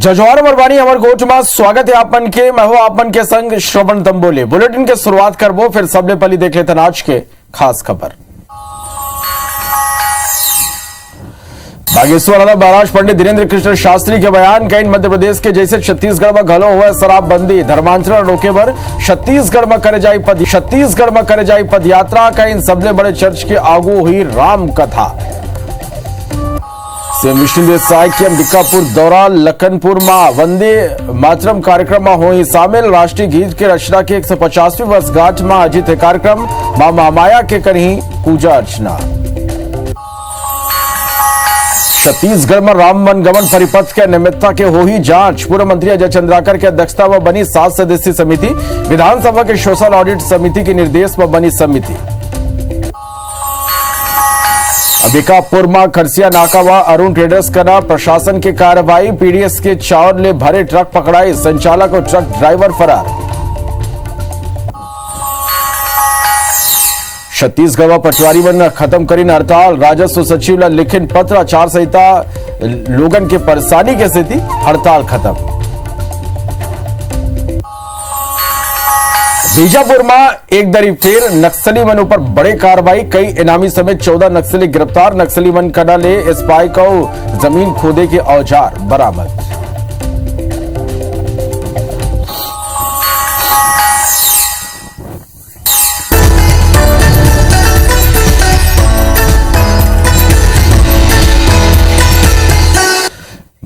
जजवार बरवानी अमर गोठ में स्वागत है आपन के। मैं हूं आपन के संग श्रवण तंबोले। बुलेटिन के शुरुआत करबो, फिर सबले पहले देख लेते आज के खास खबर। बागेश्वर वाला महाराज पंडित धीरेन्द्र कृष्ण शास्त्री के बयान कहीं मध्य प्रदेश के जैसे छत्तीसगढ़ में घलो हुआ शराबबंदी, धर्मांतरण रोके पर छत्तीसगढ़ में करे जाई पद यात्रा। कहीं सबले बड़े चर्च के आगू हुई राम कथा। सीएम विष्णुदेव साय के अंबिकापुर दौरा, लखनपुर में वंदे मातरम कार्यक्रम में हुई शामिल। राष्ट्रीय गीत के रचना के 150वीं वर्षगांठ में आयोजित है कार्यक्रम। मां महामाया के करही पूजा अर्चना। छत्तीसगढ़ में राम वनगमन परिपथ के नियमितता के हो ही जांच। पूर्व मंत्री अजय चंद्राकर की अध्यक्षता में बनी 7 सदस्यीय समिति। विधानसभा के सोशल ऑडिट समिति के निर्देश में बनी समिति। अंबिकापुर में खरसिया नाका व अरुण ट्रेडर्स करा प्रशासन की कार्रवाई। पीडीएस के चावल ले भरे ट्रक पकड़ाई, संचालक और ट्रक ड्राइवर फरार। छत्तीसगढ़ में पटवारी बन खत्म करी हड़ताल। राजस्व सचिव ला लिखित पत्र, आचार संहिता लोगन के परेशानी के स्थिति, हड़ताल खत्म। बीजापुर में एक दरी फिर नक्सली मन पर बड़े कार्रवाई। कई इनामी समेत 14 नक्सली गिरफ्तार। नक्सली मन कड़ा ले स्पाई को जमीन खोदे के औजार बरामद।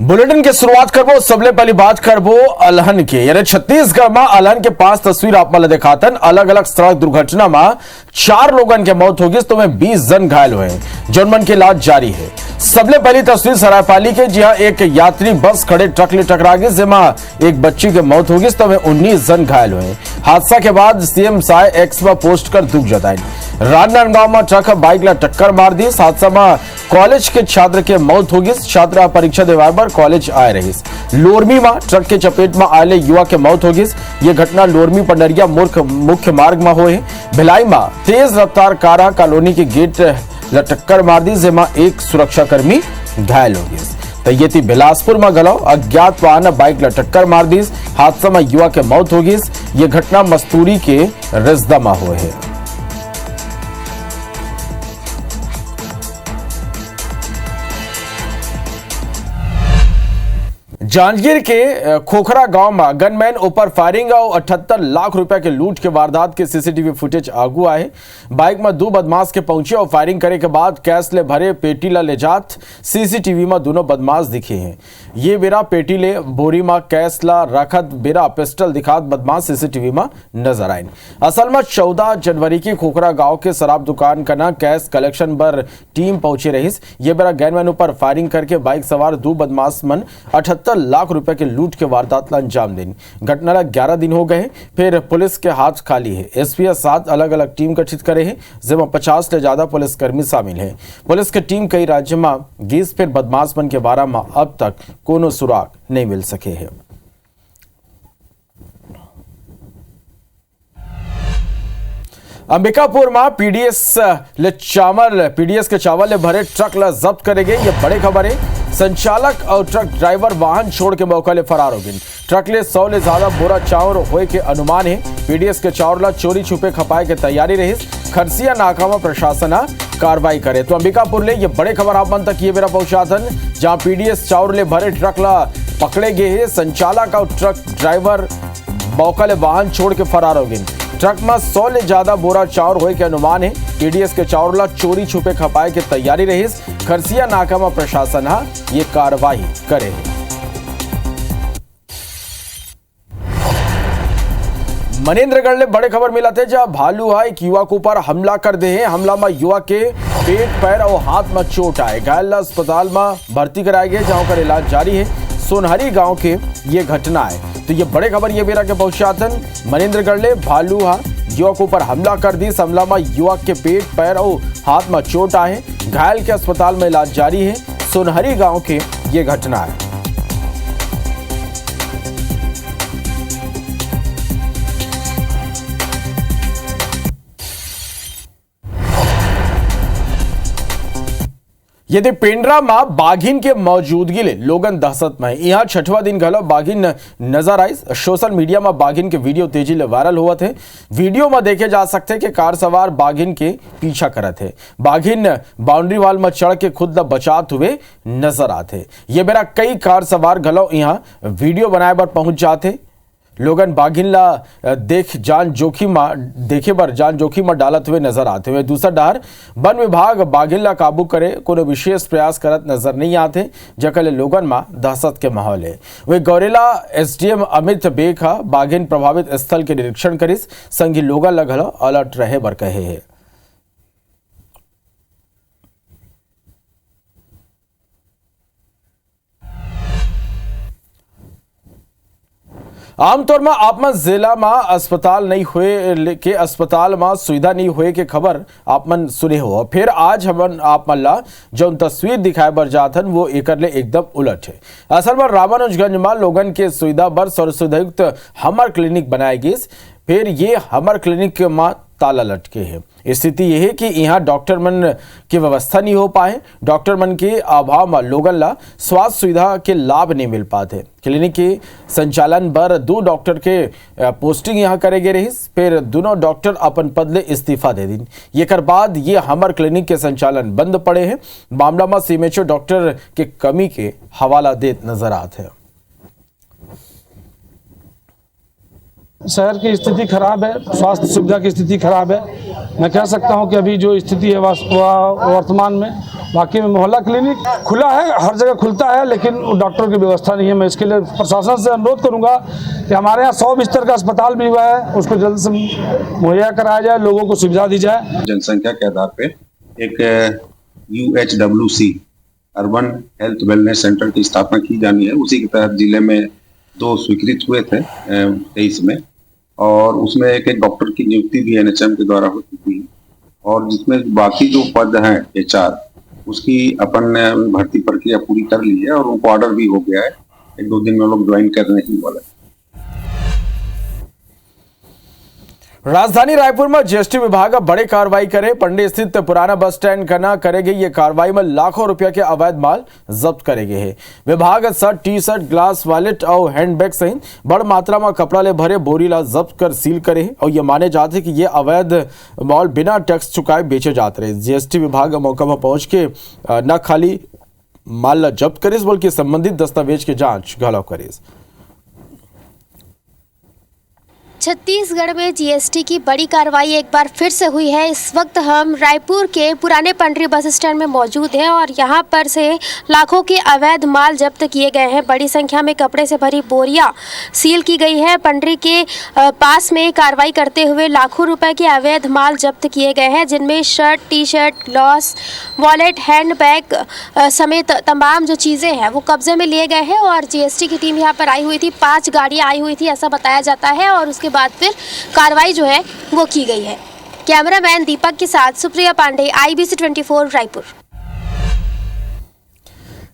बुलेटिन की शुरुआत करबो, सबले पहली बात करबो अलहन के। यानी छत्तीसगढ़ में अलहन के 5 तस्वीर आप मला दिखातन। अलग अलग सड़क दुर्घटना में 4 लोगन के मौत होगी, तो में 20 जन घायल हुए। जनमन की इलाज जारी है। सबले पहली तस्वीर सरायपाली के, जहां एक यात्री बस खड़े ट्रक ले टकरा गई, जिसमें एक बच्ची की मौत होगी, तो में 19 जन घायल हुए। हादसा के बाद सीएम साय एक्स में पोस्ट कर दुख जताई। राजनांदगांव में ट्रक बाइक ला टक्कर मार दी। हादसा में कॉलेज के छात्र के मौत होगी। छात्रा परीक्षा देवार पर कॉलेज आए रही। लोरमी में ट्रक के चपेट में आए युवा के मौत होगी। यह घटना लोरमी पंडरिया मुख्य मार्ग में हुए। भिलाई में तेज रफ्तार कार कॉलोनी के गेट टक्कर मार दी, जिसमें एक सुरक्षाकर्मी घायल हो गए। तो ये थी बिलासपुर में गलो अज्ञात वाहन बाइक ला टक्कर मार दी। हादसा में युवा के मौत होगी। यह घटना मस्तूरी के रिजदा में हुए है। जांजगीर के खोखरा गांव में गनमैन ऊपर फायरिंग और 78 लाख रुपए के लूट के वारदात के सीसीटीवी फुटेज आगू आए। बाइक में 2 बदमाश के पहुंचे और फायरिंग करे के बाद कैश ले भरे पेटी ला ले जात। सीसीटीवी में दोनों बदमाश दिखे हैं। ये बेरा पेटी ले बोरी में कैश ला रखत बेरा पिस्टल दिखात बदमाश सीसीटीवी में नजर आए। असल में 14 जनवरी की खोखरा गांव के शराब दुकान का ना कैश कलेक्शन पर टीम पहुंचे रही। ये बेरा गनमैन ऊपर फायरिंग करके बाइक सवार 2 बदमाश मन 78 लाख रुपए के लूट के वारदात ला अंजाम देनी। घटना ला 11 दिन हो गए। फिर पुलिस के हाथ खाली है। एसपीएस 7 अलग अलग टीम गठित करे हैं, जिसमें 50 से ज्यादा पुलिसकर्मी शामिल हैं। पुलिस की टीम कई राज्य में गीस फिर बदमाश मन के बारे में अब तक कोनो सुराग नहीं मिल सके हैं। अंबिकापुर में पीडीएस के चावल ले भरे ट्रक ला जब्त करेंगे। ये बड़े खबर है। संचालक और ट्रक ड्राइवर वाहन छोड़ के मौका ले फरार हो गए। ट्रक ले 100 ले ज्यादा बोरा चावल होए के अनुमान है। पीडीएस के चावल ला चोरी छुपे खपाए के तैयारी रही। खरसिया नाका में प्रशासन कार्रवाई करे। तो अंबिकापुर ले ये बड़े खबर आप मन तक ये मेरा पहुंचाथन, जहां पीडीएस चावल ले भरे ट्रक ला पकड़े गए हैं। संचालक और ट्रक ड्राइवर मौका ले वाहन छोड़ के फरार हो गए। ट्रक में 100 ले ज्यादा बोरा चावल होए के अनुमान है। पीडीएस के चावल ला चोरी छुपे खपाए के तैयारी रही। खरसिया नाका में प्रशासन ये कार्रवाई करे। मनेन्द्रगढ़ ले बड़े खबर मिला थे, जहां भालू है एक युवा के ऊपर हमला कर दे हैं। हमला में युवा के पेट पैर और हाथ में चोट आए। घायल अस्पताल में भर्ती कराए गए, जहां का इलाज जारी है। सोनहरी गांव के ये घटना है। तो ये बड़े खबर ये बेरा के पहुंचातन मनेन्द्रगढ़ ले भालू युवक के ऊपर हमला कर दी। हमला में युवक के पेट पैर और हाथ में चोट आए। घायल के अस्पताल में इलाज जारी है। सोनहरी गांव के ये घटना है। यदि पेंड्रा में बाघिन के मौजूदगी ले लोगन दहशत में यहाँ छठवा दिन घलो बाघिन नजर आई। सोशल मीडिया में बाघिन के वीडियो तेजी ले वायरल हुआ थे। वीडियो में देखे जा सकते कि कार सवार बाघिन के पीछा करत थे। बाघिन बाउंड्री वाल में चढ़ के खुद ल बचाते हुए नजर आते। ये बेरा कई कार सवार घलो यहाँ वीडियो बनाए बर पहुंच जाते। लोगन बाघिन ला देखे बर जान जोखिम में डालत हुए नजर आते हुए। दूसरा डर वन विभाग बाघिन ला काबू करे कोनो विशेष प्रयास करत नजर नहीं आते, जकले लोगन में दहशत के माहौल है। वे गौरेला एसडीएम अमित बेखा बाघिन प्रभावित स्थल के निरीक्षण करिस, संगी लोगन ला घलो अलर्ट रहे बर कहे है। आमतौर में आप में जिला में अस्पताल नहीं हुए के अस्पताल में सुविधा नहीं हुए के खबर आप मन सुने हो। फिर आज हम आप मन ला जो तस्वीर दिखाए बर जाथन वो एकरले एकदम उलट है। असल में रामानुजगंज में लोगन के सुविधा बर सर्वसुविधायुक्त हमर क्लिनिक बनाए गए। फिर ये हमर क्लिनिक में ताला लटके है। स्थिति यह है कि यहाँ डॉक्टर मन की व्यवस्था नहीं हो पाए। डॉक्टर मन के अभाव में लोगन ला स्वास्थ्य सुविधा के लाभ नहीं मिल पाते। क्लिनिक के संचालन पर 2 डॉक्टर के पोस्टिंग यहाँ करे गए रही। फिर दोनों डॉक्टर अपन पद ले इस्तीफा दे दिन। एकर बाद ये हमर क्लिनिक के संचालन बंद पड़े हैं। मामला में सीएमएचओ डॉक्टर के कमी के हवाला देत नजर आते हैं। शहर की स्थिति खराब है, स्वास्थ्य सुविधा की स्थिति खराब है। मैं कह सकता हूं कि अभी जो स्थिति है वर्तमान में बाकी में मोहल्ला क्लिनिक खुला है, हर जगह खुलता है, लेकिन डॉक्टरों की व्यवस्था नहीं है। मैं इसके लिए प्रशासन से अनुरोध करूंगा कि हमारे यहाँ 100 बिस्तर का अस्पताल भी हुआ है, उसको जल्द से मुहैया कराया जाए, लोगों को सुविधा दी जाए। जनसंख्या के आधार पे एक UHWC urban health wellness centre की स्थापना की जानी है। उसी के तहत जिले में 2 स्वीकृत हुए थे 23 में, और उसमें एक डॉक्टर की नियुक्ति भी NHM के द्वारा हो चुकी है। और जिसमें बाकी जो पद हैं HR उसकी अपन भर्ती प्रक्रिया पूरी कर ली है और उनको ऑर्डर भी हो गया है। 1-2 दिन में लोग ज्वाइन करने ही वाले। राजधानी रायपुर में जीएसटी विभाग बड़े कार्रवाई करे। पंडे स्थित पुराना बस स्टैंड करना करेगी। ये कार्रवाई में लाखों रुपया के अवैध माल जब्त करेगे है। विभाग शर्ट, टी-शर्ट, ग्लास, वॉलेट और हैंडबैग सहित बड़ मात्रा में कपड़ा ले भरे बोरी ला जब्त कर सील करे है। और ये माने जाते कि ये अवैध माल बिना टैक्स चुकाए बेचे जाते रहे। जीएसटी विभाग मौका पर पहुंच के न खाली माल ला जब्त करे बल्कि संबंधित दस्तावेज की जांच घलो करे। छत्तीसगढ़ में जीएसटी की बड़ी कार्रवाई एक बार फिर से हुई है। इस वक्त हम रायपुर के पुराने पंडरी बस स्टैंड में मौजूद हैं और यहाँ पर से लाखों के अवैध माल जब्त किए गए हैं। बड़ी संख्या में कपड़े से भरी बोरियां सील की गई है। पंडरी के पास में कार्रवाई करते हुए लाखों रुपए के अवैध माल जब्त किए गए हैं, जिनमें shirt, T-shirt, glass, wallet, handbag समेत तमाम जो चीज़ें हैं वो कब्जे में लिए गए हैं। और जीएसटी की टीम यहाँ पर आई हुई थी, 5 गाड़ियाँ आई हुई थी ऐसा बताया जाता है, और उसके बाद फिर कार्रवाई जो है वो की गई है। कैमरामैन दीपक के साथ सुप्रिया पांडे, IBC 24 रायपुर।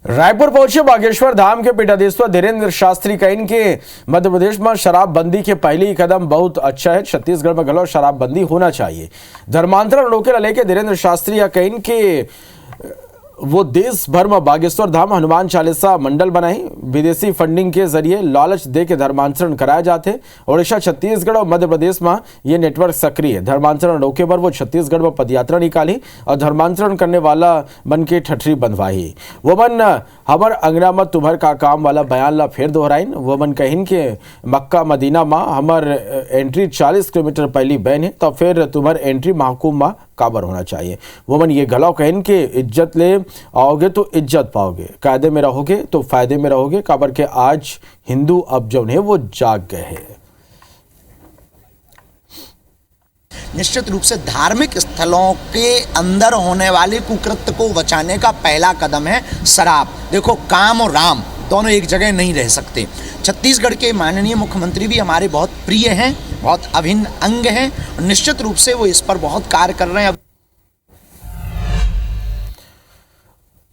रायपुर पहुंचे बागेश्वर धाम के पीठाधीश्वर धीरेन्द्र शास्त्री कहिन के मध्य प्रदेश में शराबबंदी के पहले ही कदम बहुत अच्छा है। छत्तीसगढ़ में गलो शराबबंदी होना चाहिए। धर्मांतरण रोके लेके धीरेन्द्र शास्त्री या कहिन के वो देश भर में बागेश्वर धाम हनुमान चालीसा मंडल बनाई। विदेशी फंडिंग के जरिए लालच दे के धर्मांतरण कराए जाते। ओडिशा, छत्तीसगढ़ और मध्य प्रदेश में ये नेटवर्क सक्रिय है। धर्मांतरण रोके पर वो छत्तीसगढ़ में पदयात्रा निकाली और धर्मांतरण करने वाला बन के ठठरी बंधवाई। वो बन हमर अंगना में तुम्हार का काम वाला बयान ला फिर दोहराइन। वो बन कहिन के मक्का मदीना में हमर एंट्री 40 किलोमीटर पहली बैन है, तो फिर तुम्हार एंट्री महकुम में काबर होना चाहिए। वो मन ये गलाव कहिन के इज्जत ले आओगे तो इज्जत पाओगे, कायदे में रहोगे तो फायदे में रहोगे। काबर के आज हिंदू अब जो है वो जाग गए हैं। निश्चित रूप से धार्मिक स्थलों के अंदर होने वाले कुकृत्य को बचाने का पहला कदम है शराब। देखो, काम और राम दोनों एक जगह नहीं रह सकते। छत्तीसगढ़ के माननीय मुख्यमंत्री भी हमारे बहुत प्रिय हैं, बहुत अभिन्न अंग हैं, और निश्चित रूप से वो इस पर बहुत कार्य कर रहे हैं।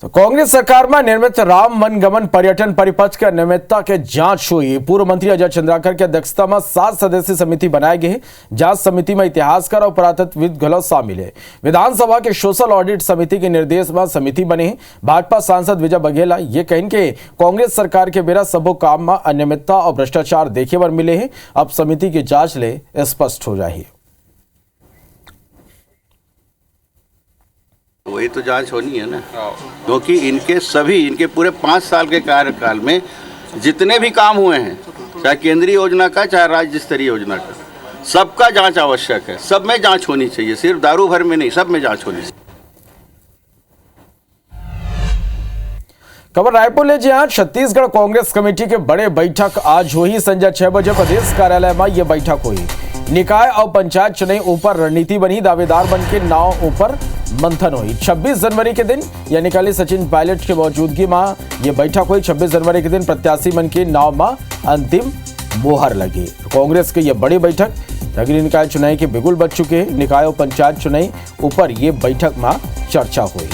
तो कांग्रेस सरकार में निर्मित राम वनगमन पर्यटन परिपथ के नियमितता के जांच हुई। पूर्व मंत्री अजय चंद्राकर की अध्यक्षता में 7 सदस्यीय समिति बनाई गई। जांच समिति में इतिहासकार और पुरातत्वविद गहलों शामिल है। विधानसभा के सोशल ऑडिट समिति के निर्देश में समिति बनी। भाजपा सांसद विजय बघेला ये कहें कि कांग्रेस सरकार के बेरा सबो काम में अनियमितता और भ्रष्टाचार देखे बर मिले हैं। अब समिति की जांच ले स्पष्ट हो जाए। वही तो जांच होनी है ना, क्योंकि इनके पूरे 5 साल के कार्यकाल में जितने भी काम हुए हैं, चाहे केंद्रीय योजना का चाहे राज्य स्तरीय योजना का, सबका जांच आवश्यक है। सब में जांच होनी चाहिए, सिर्फ दारू भर में नहीं, सब में जांच होनी चाहिए। खबर रायपुर ले जहां छत्तीसगढ़ कांग्रेस कमेटी के बड़े बैठक आज हुई। संजय 6 बजे प्रदेश कार्यालय में यह बैठक हुई। निकाय और पंचायत चुनाव ऊपर रणनीति बनी। दावेदार बन के नाव ऊपर मंथन हुई। 26 जनवरी के दिन यानी कल सचिन पायलट की मौजूदगी में यह बैठक हुई। 26 जनवरी के दिन प्रत्याशी बन के नाव में अंतिम मोहर लगी। कांग्रेस की यह बड़ी बैठक नगरीय निकाय चुनाव के बिगुल बच चुके हैं। निकाय और पंचायत चुनाव ऊपर यह बैठक में चर्चा हुई।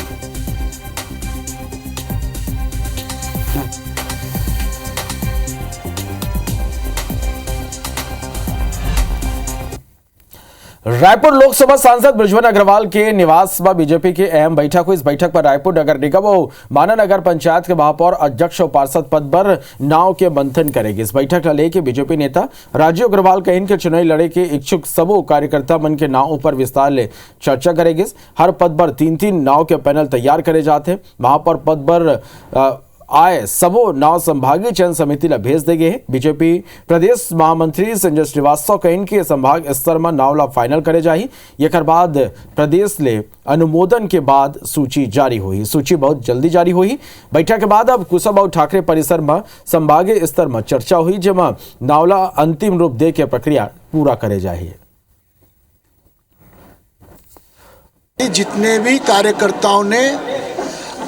रायपुर लोकसभा सांसद बृजमोहन अग्रवाल के निवास में बीजेपी की अहम बैठक हुई। इस बैठक पर रायपुर नगर निगम और माना नगर पंचायत के महापौर, अध्यक्ष और पार्षद पद पर नाव के मंथन करेगी। इस बैठक को लेकर बीजेपी नेता राजीव अग्रवाल कहें कि चुनाव लड़े के इच्छुक सबो कार्यकर्ता मन के नाव पर विस्तार ले चर्चा करेगी। हर पद पर 3-3 नाव के पैनल तैयार करे जाते हैं। महापौर पद पर आए सबो नाव संभागीय चयन समिति ला भेज देंगे। बीजेपी प्रदेश महामंत्री संजय श्रीवास्तव कहें कि संभाग स्तर में नाव ला फाइनल करे जाही। एकर बाद प्रदेश ले अनुमोदन के बाद सूची जारी हुई। सूची बहुत जल्दी जारी हुई। बैठक के बाद अब कुशाभाऊ ठाकरे परिसर में संभागीय स्तर में चर्चा हुई, जेमा नावला अंतिम रूप दे के प्रक्रिया पूरा करे जाही। जितने भी कार्यकर्ताओं ने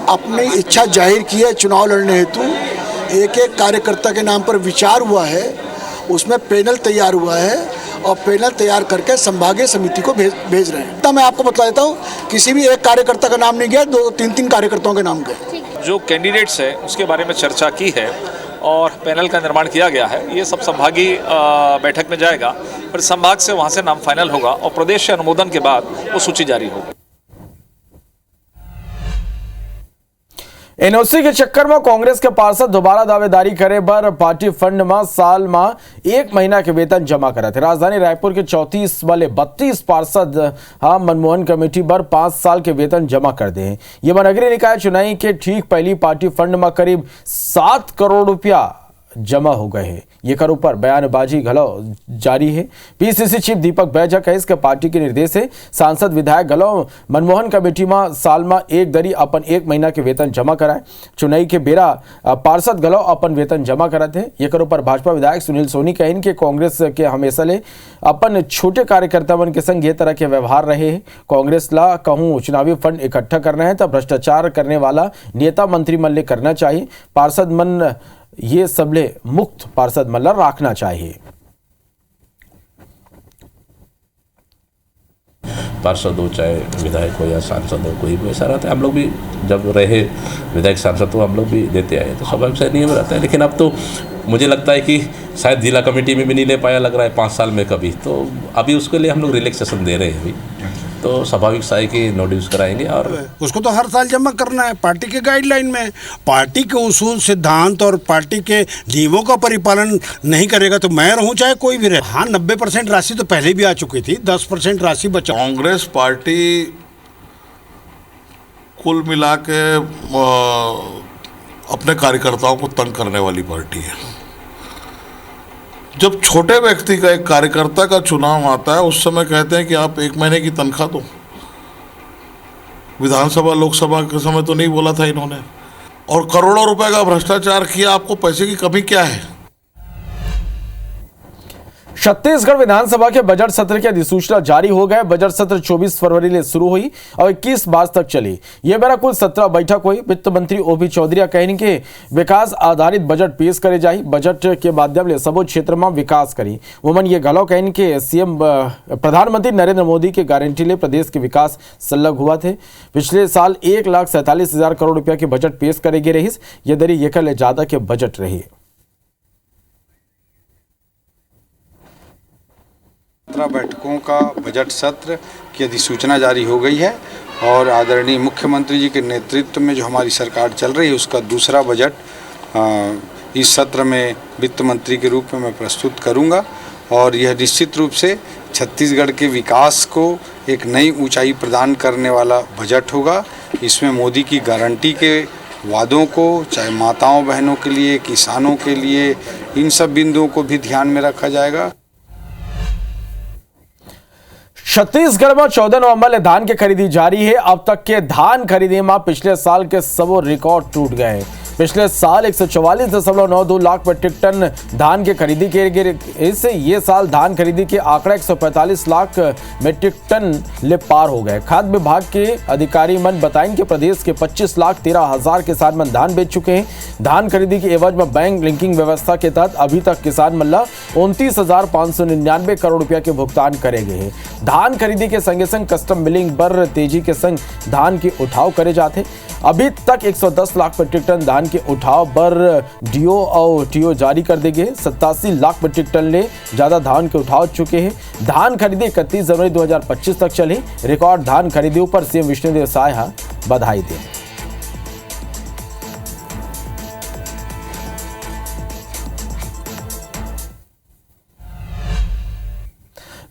अपनी इच्छा जाहिर की है चुनाव लड़ने हेतु, एक एक कार्यकर्ता के नाम पर विचार हुआ है, उसमें पैनल तैयार हुआ है और पैनल तैयार करके संभागीय समिति को भेज रहे हैं। तो मैं आपको बता देता हूँ, किसी भी एक कार्यकर्ता का नाम नहीं गया, 2-3 कार्यकर्ताओं के नाम गए। जो कैंडिडेट्स है उसके बारे में चर्चा की है और पैनल का निर्माण किया गया है। ये सब संभागीय बैठक में जाएगा, फिर संभाग से वहाँ से नाम फाइनल होगा और प्रदेश से अनुमोदन के बाद वो सूची जारी होगी। एनओसी के चक्कर में कांग्रेस के पार्षद दोबारा दावेदारी करे पर पार्टी फंड में साल में 1 महीना के वेतन जमा करे थे। राजधानी रायपुर के 34 वाले 32 पार्षद मनमोहन कमेटी पर 5 साल के वेतन जमा कर दे। ये नगरीय निकाय चुनाव के ठीक पहली पार्टी फंड में करीब 7 करोड़ रुपया जमा हो गए हैं। ये कर ऊपर बयानबाजी गलो जारी है। पीसीसी चीफ दीपक बैजक है इसके पार्टी के निर्देश है सांसद विधायक गलो मनमोहन कमेटी में साल में एक दरी अपन 1 महीना के वेतन जमा कराए। चुनाई के बेरा पार्षद गलो अपन वेतन जमा कराते। ये कर ऊपर भाजपा विधायक सुनील सोनी कहें कि कांग्रेस के हमेशा ले अपन छोटे कार्यकर्ता मन के संग ये तरह के व्यवहार रहे हैं। कांग्रेस ला कहूँ चुनावी फंड इकट्ठा करना है तो भ्रष्टाचार करने वाला नेता मंत्री मन ले करना चाहिए। पार्षद मन ये सबले मुक्त पार्षद मल्ला रखना चाहिए। पार्षद हो चाहे विधायक हो या सांसद हो, कोई भी ऐसा रहता है। हम लोग भी जब रहे विधायक सांसद तो हम लोग भी देते आए, तो स्वाभाविक से नियम रहता है। लेकिन अब तो मुझे लगता है कि शायद जिला कमेटी में भी नहीं ले पाया लग रहा है 5 साल में कभी, तो अभी उसके लिए हम लोग रिलैक्सेशन दे रहे हैं अभी, तो स्वाभाविक सा है कि नोटिस कराएंगे। और उसको तो हर साल जमा करना है पार्टी के गाइडलाइन में। पार्टी के उसूल सिद्धांत और पार्टी के नियमों का परिपालन नहीं करेगा तो मैं रहूं चाहे कोई भी रहे। हाँ, 90% राशि तो पहले भी आ चुकी थी, 10% राशि बचा। कांग्रेस पार्टी कुल मिला के अपने कार्यकर्ताओं को तंग करने वाली पार्टी है। जब छोटे व्यक्ति का, एक कार्यकर्ता का चुनाव आता है, उस समय कहते हैं कि आप 1 महीने की तनख्वाह दो। विधानसभा लोकसभा के समय तो नहीं बोला था इन्होंने। और करोड़ों रुपए का भ्रष्टाचार किया, आपको पैसे की कमी क्या है? छत्तीसगढ़ विधानसभा के बजट सत्र की अधिसूचना जारी हो गए। बजट सत्र 24 फरवरी से शुरू हुई और 21 मार्च तक चली। यह बेरा कुल 17 बैठक हुई। वित्त मंत्री ओपी चौधरी कहनी के विकास आधारित बजट पेश करे जाए। बजट के माध्यम से सबो क्षेत्र में विकास करी। वमन ये गलो कहनी के सीएम प्रधानमंत्री नरेंद्र मोदी के गारंटी ले प्रदेश के विकास सल्लग हुआ थे। पिछले साल 1,47,000 करोड़ रुपया के बजट पेश करेगी रही। ये दरी एक ले ज्यादा के बजट रही। 17 बैठकों का बजट सत्र की अधिसूचना जारी हो गई है और आदरणीय मुख्यमंत्री जी के नेतृत्व में जो हमारी सरकार चल रही है उसका दूसरा बजट इस सत्र में वित्त मंत्री के रूप में मैं प्रस्तुत करूंगा और यह निश्चित रूप से छत्तीसगढ़ के विकास को एक नई ऊंचाई प्रदान करने वाला बजट होगा। इसमें मोदी की गारंटी के वादों को, चाहे माताओं बहनों के लिए, किसानों के लिए, इन सब बिंदुओं को भी ध्यान में रखा जाएगा। छत्तीसगढ़ में 14 नवंबर धान की खरीदी जारी है। अब तक के धान खरीदी में पिछले साल के सबो रिकॉर्ड टूट गए। पिछले साल 144.92 लाख मीट्रिक टन धान की खरीदी की गई। इससे ये साल धान खरीदी के आंकड़ा 145 लाख मीट्रिक टन ले पार हो गए। खाद्य विभाग के अधिकारी मन बताएं कि प्रदेश के 25,13,000 किसान मन धान बेच चुके हैं। धान खरीदी के एवज में बैंक लिंकिंग व्यवस्था के तहत अभी तक किसान मन ला 29,599 करोड़ रुपया के भुगतान करे गए हैं। धान खरीदी के संगे संग कस्टम मिलिंग पर तेजी के संग धान के उठाव करे जाते। अभी तक 110 लाख मीट्रिक टन धान के उठाव पर डीओ और टीओ जारी कर देंगे। 87 लाख मीट्रिक टन ले ज्यादा धान के उठाव चुके हैं। धान खरीदी 31 जनवरी 2025 तक चली। रिकॉर्ड धान खरीदी पर सीएम विष्णुदेव साय बधाई दी।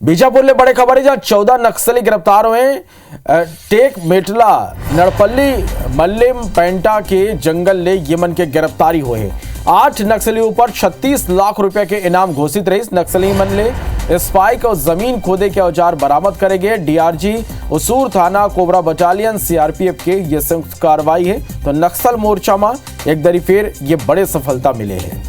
बीजापुर ले बड़े खबर है जहां 14 नक्सली गिरफ्तार हुए। टेक मेटला नड़पल्ली मल्लिम पेंटा के जंगल ले यमन के गिरफ्तारी हुए। 8 नक्सलियों पर 36 लाख रुपए के इनाम घोषित रही। नक्सली मन ले स्पाइक और जमीन खोदे के औजार बरामद करे गए। डीआरजी उसूर थाना कोबरा बटालियन सीआरपीएफ के ये संयुक्त कार्रवाई है। तो नक्सल मोर्चा में एक दरी फिर ये बड़े सफलता मिले हैं।